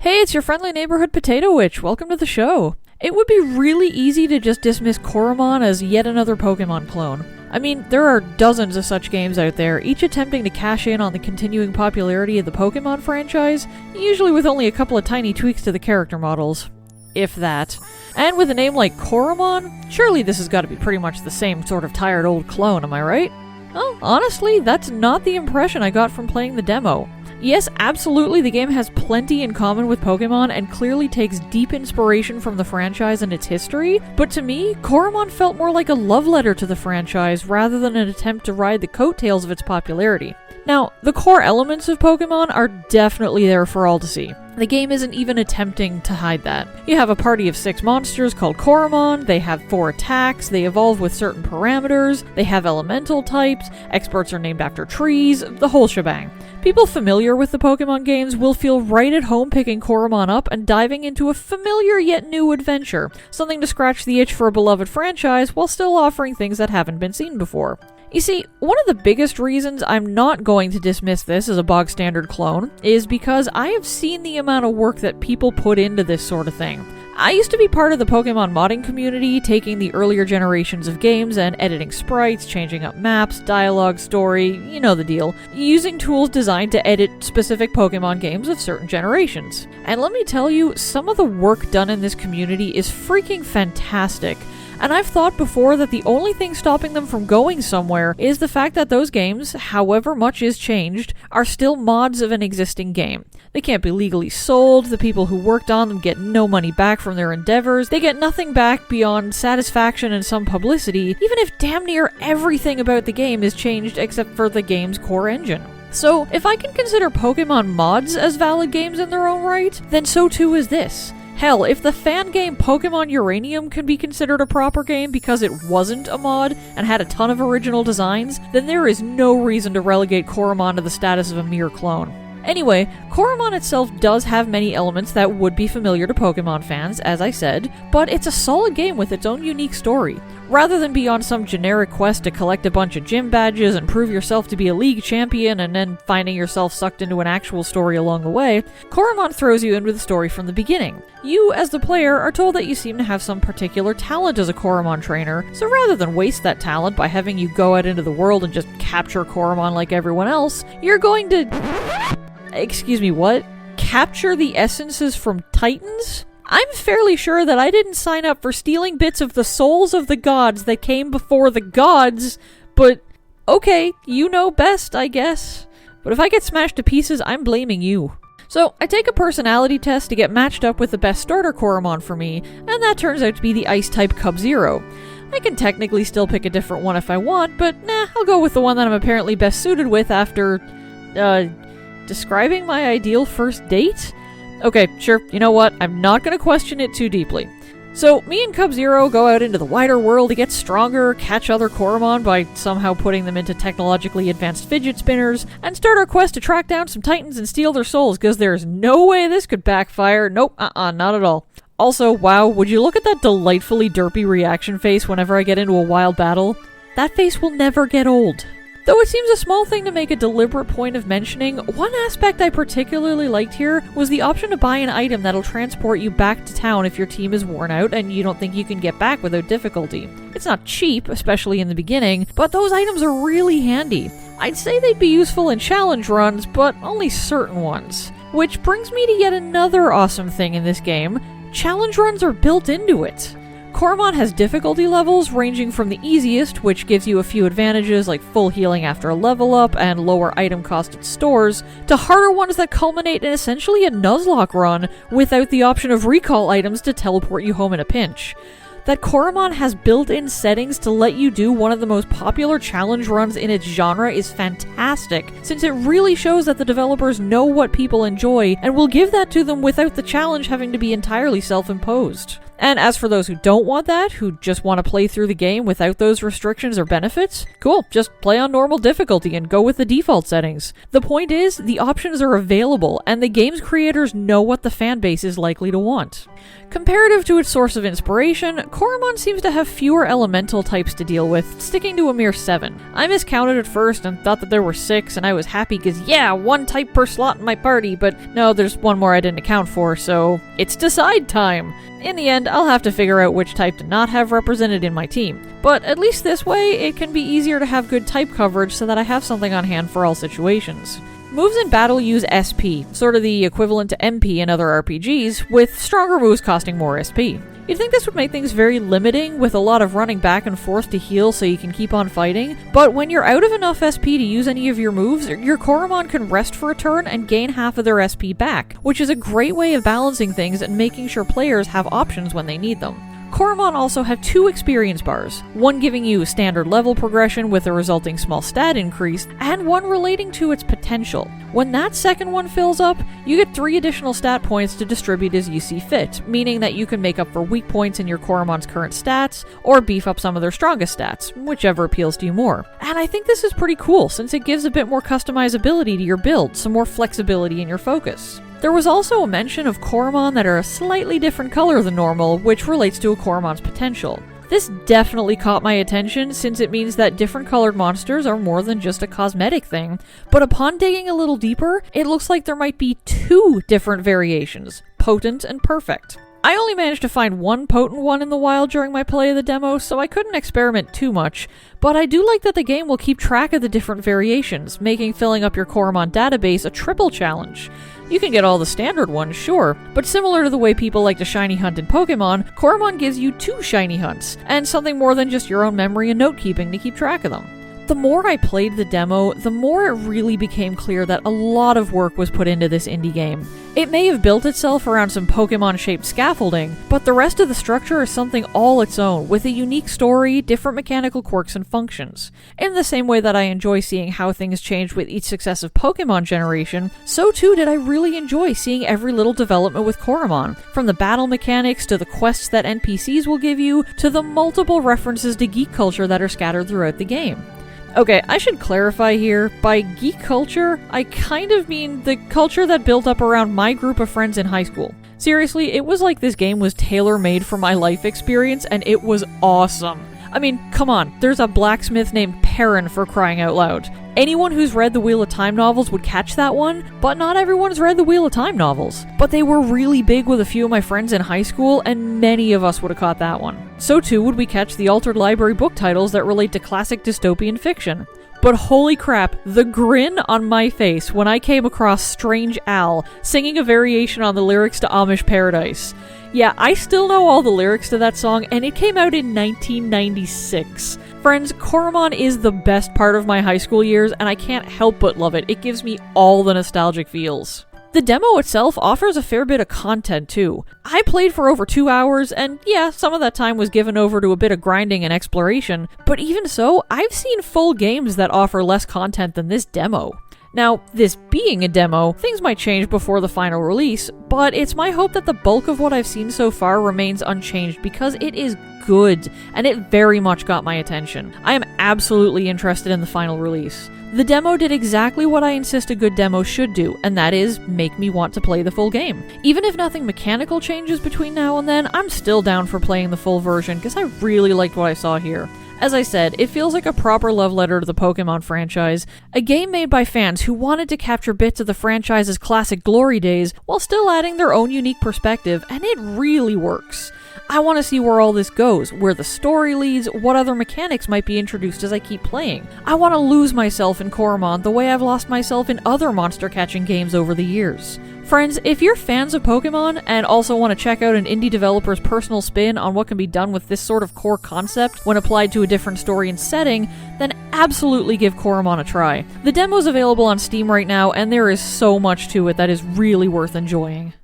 Hey, it's your friendly neighborhood Potato Witch. Welcome to the show. It would be really easy to just dismiss Coromon as yet another Pokemon clone. I mean, there are dozens of such games out there, each attempting to cash in on the continuing popularity of the Pokemon franchise, usually with only a couple of tiny tweaks to the character models. If that. And with a name like Coromon, surely this has got to be pretty much the same sort of tired old clone, am I right? Well, honestly, that's not the impression I got from playing the demo. Yes, absolutely, the game has plenty in common with Pokemon and clearly takes deep inspiration from the franchise and its history, but to me, Coromon felt more like a love letter to the franchise rather than an attempt to ride the coattails of its popularity. Now, the core elements of Pokemon are definitely there for all to see. The game isn't even attempting to hide that. You have a party of 6 monsters called Coromon, they have 4 attacks, they evolve with certain parameters, they have elemental types, experts are named after trees, the whole shebang. People familiar with the Pokemon games will feel right at home picking Coromon up and diving into a familiar yet new adventure, something to scratch the itch for a beloved franchise while still offering things that haven't been seen before. You see, one of the biggest reasons I'm not going to dismiss this as a bog-standard clone is because I have seen the amount of work that people put into this sort of thing. I used to be part of the Pokemon modding community, taking the earlier generations of games and editing sprites, changing up maps, dialogue, story, you know the deal, using tools designed to edit specific Pokemon games of certain generations. And let me tell you, some of the work done in this community is freaking fantastic. And I've thought before that the only thing stopping them from going somewhere is the fact that those games, however much is changed, are still mods of an existing game. They can't be legally sold, the people who worked on them get no money back from their endeavors, they get nothing back beyond satisfaction and some publicity, even if damn near everything about the game is changed except for the game's core engine. So, if I can consider Pokemon mods as valid games in their own right, then so too is this. Hell, if the fan game Pokemon Uranium can be considered a proper game because it wasn't a mod and had a ton of original designs, then there is no reason to relegate Coromon to the status of a mere clone. Anyway, Coromon itself does have many elements that would be familiar to Pokemon fans, as I said, but it's a solid game with its own unique story. Rather than be on some generic quest to collect a bunch of gym badges and prove yourself to be a league champion and then finding yourself sucked into an actual story along the way, Coromon throws you in with the story from the beginning. You, as the player, are told that you seem to have some particular talent as a Coromon trainer, so rather than waste that talent by having you go out into the world and just capture Coromon like everyone else, you're going to... Excuse me, what? Capture the essences from Titans? I'm fairly sure that I didn't sign up for stealing bits of the souls of the gods that came before the gods, but okay, you know best, I guess. But if I get smashed to pieces, I'm blaming you. So, I take a personality test to get matched up with the best starter Coromon for me, and that turns out to be the Ice-type Cub-Zero. I can technically still pick a different one if I want, but I'll go with the one that I'm apparently best suited with after, describing my ideal first date? Okay, sure, you know what, I'm not gonna question it too deeply. So, me and Cub-Zero go out into the wider world to get stronger, catch other Coromon by somehow putting them into technologically advanced fidget spinners, and start our quest to track down some Titans and steal their souls, because there's no way this could backfire. Nope, not at all. Also, wow, would you look at that delightfully derpy reaction face whenever I get into a wild battle? That face will never get old. Though it seems a small thing to make a deliberate point of mentioning, one aspect I particularly liked here was the option to buy an item that'll transport you back to town if your team is worn out and you don't think you can get back without difficulty. It's not cheap, especially in the beginning, but those items are really handy. I'd say they'd be useful in challenge runs, but only certain ones. Which brings me to yet another awesome thing in this game. Challenge runs are built into it. Coromon has difficulty levels ranging from the easiest, which gives you a few advantages like full healing after a level up and lower item cost at stores, to harder ones that culminate in essentially a Nuzlocke run without the option of recall items to teleport you home in a pinch. That Coromon has built-in settings to let you do one of the most popular challenge runs in its genre is fantastic, since it really shows that the developers know what people enjoy and will give that to them without the challenge having to be entirely self-imposed. And as for those who don't want that, who just want to play through the game without those restrictions or benefits, cool, just play on normal difficulty and go with the default settings. The point is, the options are available, and the game's creators know what the fanbase is likely to want. Comparative to its source of inspiration, Coromon seems to have fewer elemental types to deal with, sticking to a mere 7. I miscounted at first and thought that there were 6, and I was happy because, yeah, 1 type per slot in my party, but no, there's 1 more I didn't account for, so it's decide time! In the end, I'll have to figure out which type to not have represented in my team, but at least this way, it can be easier to have good type coverage so that I have something on hand for all situations. Moves in battle use SP, sort of the equivalent to MP in other RPGs, with stronger moves costing more SP. You'd think this would make things very limiting, with a lot of running back and forth to heal so you can keep on fighting, but when you're out of enough SP to use any of your moves, your Coromon can rest for a turn and gain half of their SP back, which is a great way of balancing things and making sure players have options when they need them. Coromon also have 2 experience bars, one giving you standard level progression with a resulting small stat increase, and one relating to its potential. When that second one fills up, you get 3 additional stat points to distribute as you see fit, meaning that you can make up for weak points in your Coromon's current stats, or beef up some of their strongest stats, whichever appeals to you more. And I think this is pretty cool, since it gives a bit more customizability to your build, some more flexibility in your focus. There was also a mention of Coromon that are a slightly different color than normal, which relates to a Coromon's potential. This definitely caught my attention, since it means that different colored monsters are more than just a cosmetic thing, but upon digging a little deeper, it looks like there might be 2 different variations, potent and perfect. I only managed to find 1 potent one in the wild during my play of the demo, so I couldn't experiment too much, but I do like that the game will keep track of the different variations, making filling up your Coromon database a triple challenge. You can get all the standard ones, sure, but similar to the way people like to shiny hunt in Pokemon, Coromon gives you 2 shiny hunts, and something more than just your own memory and note-keeping to keep track of them. The more I played the demo, the more it really became clear that a lot of work was put into this indie game. It may have built itself around some Pokemon-shaped scaffolding, but the rest of the structure is something all its own, with a unique story, different mechanical quirks and functions. In the same way that I enjoy seeing how things changed with each successive Pokemon generation, so too did I really enjoy seeing every little development with Coromon, from the battle mechanics to the quests that NPCs will give you, to the multiple references to geek culture that are scattered throughout the game. Okay, I should clarify here, by geek culture, I kind of mean the culture that built up around my group of friends in high school. Seriously, it was like this game was tailor-made for my life experience, and it was awesome. I mean, come on, there's a blacksmith named Perrin, for crying out loud. Anyone who's read the Wheel of Time novels would catch that one, but not everyone's read the Wheel of Time novels. But they were really big with a few of my friends in high school, and many of us would have caught that one. So too would we catch the Altered Library book titles that relate to classic dystopian fiction. But holy crap, the grin on my face when I came across Strange Al singing a variation on the lyrics to Amish Paradise. Yeah, I still know all the lyrics to that song, and it came out in 1996. Friends, Coromon is the best part of my high school years, and I can't help but love it. It gives me all the nostalgic feels. The demo itself offers a fair bit of content too. I played for over 2 hours, and yeah, some of that time was given over to a bit of grinding and exploration, but even so, I've seen full games that offer less content than this demo. Now, this being a demo, things might change before the final release, but it's my hope that the bulk of what I've seen so far remains unchanged because it is good, and it very much got my attention. I am absolutely interested in the final release. The demo did exactly what I insist a good demo should do, and that is make me want to play the full game. Even if nothing mechanical changes between now and then, I'm still down for playing the full version because I really liked what I saw here. As I said, it feels like a proper love letter to the Pokemon franchise, a game made by fans who wanted to capture bits of the franchise's classic glory days while still adding their own unique perspective, and it really works. I want to see where all this goes, where the story leads, what other mechanics might be introduced as I keep playing. I want to lose myself in Coromon the way I've lost myself in other monster-catching games over the years. Friends, if you're fans of Pokemon and also want to check out an indie developer's personal spin on what can be done with this sort of core concept when applied to a different story and setting, then absolutely give Coromon a try. The demo's available on Steam right now, and there is so much to it that is really worth enjoying.